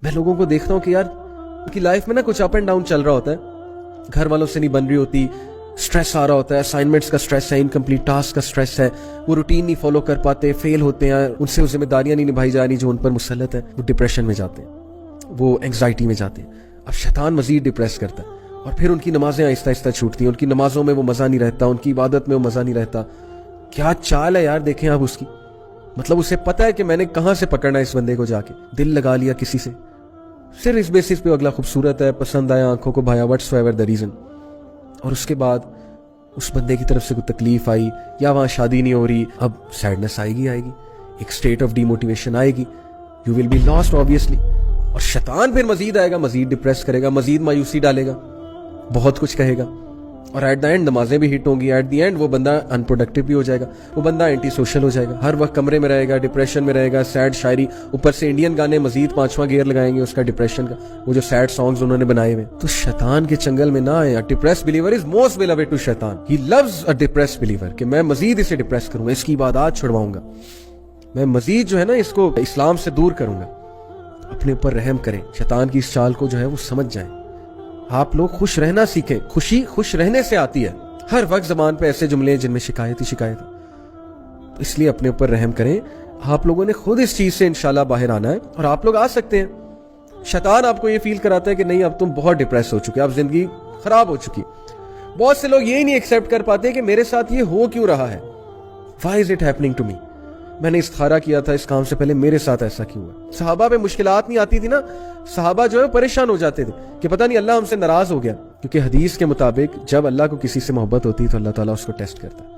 میں لوگوں کو دیکھتا ہوں کہ یار ان کی لائف میں نا کچھ اپ اینڈ ڈاؤن چل رہا ہوتا ہے, گھر والوں سے نہیں بن رہی ہوتی, سٹریس آ رہا ہوتا ہے, اسائنمنٹس کا سٹریس ہے, انکمپلیٹ ٹاسک کا سٹریس ہے, وہ روٹین نہیں فالو کر پاتے, فیل ہوتے ہیں, ان سے وہ ذمہ داریاں نہیں نبھائی جا رہی جو ان پر مسلط ہے, وہ ڈپریشن میں جاتے ہیں, وہ انگزائٹی میں جاتے ہیں. اب شیطان مزید ڈپریس کرتا ہے اور پھر ان کی نمازیں آہستہ آہستہ چھوٹتی ہیں, ان کی نمازوں میں وہ مزہ نہیں رہتا, ان کی عبادت میں وہ مزہ نہیں رہتا. کیا چال ہے یار, دیکھیں آپ اس کی, مطلب اسے پتا ہے کہ میں نے کہاں سے پکڑنا ہے اس بندے کو, جا کے دل لگا لیا کسی سے, صرف اس بیسس پہ اگلا خوبصورت ہے, پسند آیا, آنکھوں کو Bhaya, what's ever the reason, اور اس کے بعد اس بندے کی طرف سے کوئی تکلیف آئی یا وہاں شادی نہیں ہو رہی, اب سیڈنس آئے گی, ایک اسٹیٹ آف ڈی موٹیویشن آئے گی, you will be lost obviously. اور شیطان پھر مزید آئے گا, مزید ڈپریس کرے گا, مزید مایوسی ڈالے گا, بہت کچھ کہے گا, اور ایٹ دا اینڈ نمازیں بھی ہٹ ہوں گی, ایٹ دی اینڈ وہ بندہ ان پروڈکٹیو بھی ہو جائے گا, وہ بندہ اینٹی سوشل ہو جائے گا, ہر وقت کمرے میں رہے گا, ڈپریشن میں رہے گا, سیڈ شاعری, اوپر سے انڈین گانے مزید 5واں گیئر لگائیں گے اس کا ڈپریشن کا, وہ جو سیڈ سانگز انہوں نے بنائے ہوئے. تو شیطان کے چنگل میں نہ آئے. Depressed believer is most beloved to Shaitan, he loves a depressed believer, کہ میں مزید اسے ڈپریس کروں گا, اس کی عبادات چھڑواؤں گا, میں مزید جو ہے نا اس کو اسلام سے دور کروں گا. اپنے اوپر رحم کریں, شیطان کی اس چال کو جو ہے وہ سمجھ جائیں. آپ لوگ خوش رہنا سیکھیں, خوشی خوش رہنے سے آتی ہے. ہر وقت زبان پہ ایسے جملے ہیں جن میں شکایت ہی شکایت ہے, تو اس لیے اپنے اوپر رحم کریں. آپ لوگوں نے خود اس چیز سے انشاءاللہ باہر آنا ہے, اور آپ لوگ آ سکتے ہیں. شیطان آپ کو یہ فیل کراتا ہے کہ نہیں اب تم بہت ڈپریس ہو چکے, اب زندگی خراب ہو چکی. بہت سے لوگ یہی نہیں ایکسیپٹ کر پاتے کہ میرے ساتھ یہ ہو کیوں رہا ہے, why is it happening to me, میں نے استخارہ کیا تھا اس کام سے پہلے, میرے ساتھ ایسا کیوں ہوا. صحابہ پہ مشکلات نہیں آتی تھی نا, صحابہ جو ہے پریشان ہو جاتے تھے کہ پتہ نہیں اللہ ہم سے ناراض ہو گیا, کیونکہ حدیث کے مطابق جب اللہ کو کسی سے محبت ہوتی ہے تو اللہ تعالیٰ اس کو ٹیسٹ کرتا ہے.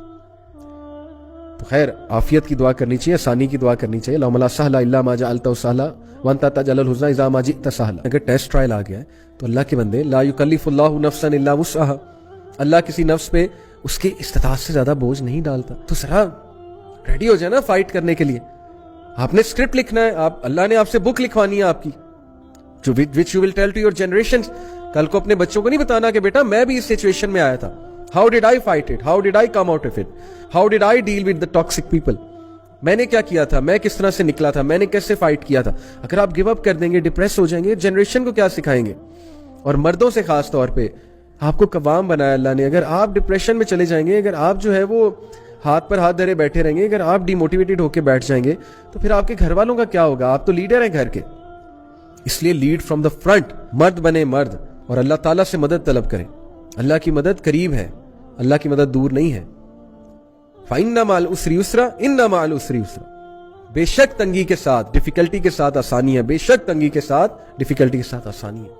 تو خیر, عافیت کی دعا کرنی چاہیے, آسانی کی دعا کرنی چاہیے. اللہم لا سہل الا ما جعلتہ سہلا وانت تجعل الحزن اذا ما جئت سہلا. اگر ٹیسٹ ٹرائل آ گیا ہے تو اللہ کے بندے, لا یکلف اللہ نفسا الا وسعہا, اللہ کسی نفس پہ اس کی استطاعت سے زیادہ بوجھ نہیں ڈالتا. تو ذرا ریڈی ہو جائے نا فائٹ کرنے کے لیے. آپ نے اسکرپٹ لکھنا ہے, آپ اللہ نے آپ سے بک لکھوانی ہے آپ کی, جو which you will tell to your generation. کل کو اپنے بچوں کو نہیں بتانا کہ بیٹا میں بھی اس سچویشن میں آیا تھا, how did I fight it, how did I come out of it, how did I deal with the toxic people, میں نے کیا کیا تھا, میں کس طرح سے نکلا تھا, میں نے کیسے فائٹ کیا تھا. اگر آپ گیو اپ کر دیں گے, ڈپریس ہو جائیں گے, جنریشن کو کیا سکھائیں گے. اور مردوں سے خاص طور پہ آپ کو قوام بنایا اللہ نے, اگر آپ ڈپریشن میں چلے جائیں گے, اگر آپ جو ہے وہ ہاتھ پر ہاتھ دھرے بیٹھے رہیں گے, اگر آپ ڈی موٹیویٹڈ ہو کے بیٹھ جائیں گے, تو پھر آپ کے گھر والوں کا کیا ہوگا. آپ تو لیڈر ہیں گھر کے, اس لیے لیڈ فرام دا فرنٹ, مرد بنے مرد, اور اللہ تعالیٰ سے مدد طلب کریں. اللہ کی مدد قریب ہے, اللہ کی مدد دور نہیں ہے. فَإِنَّ مَعَ الْعُسْرِ يُسْرًا إِنَّ مَعَ الْعُسْرِ يُسْرًا, بے شک تنگی کے ساتھ ڈیفیکلٹی کے ساتھ آسانی ہے, بے شک تنگی کے ساتھ ڈیفیکلٹی کے ساتھ آسانی ہے.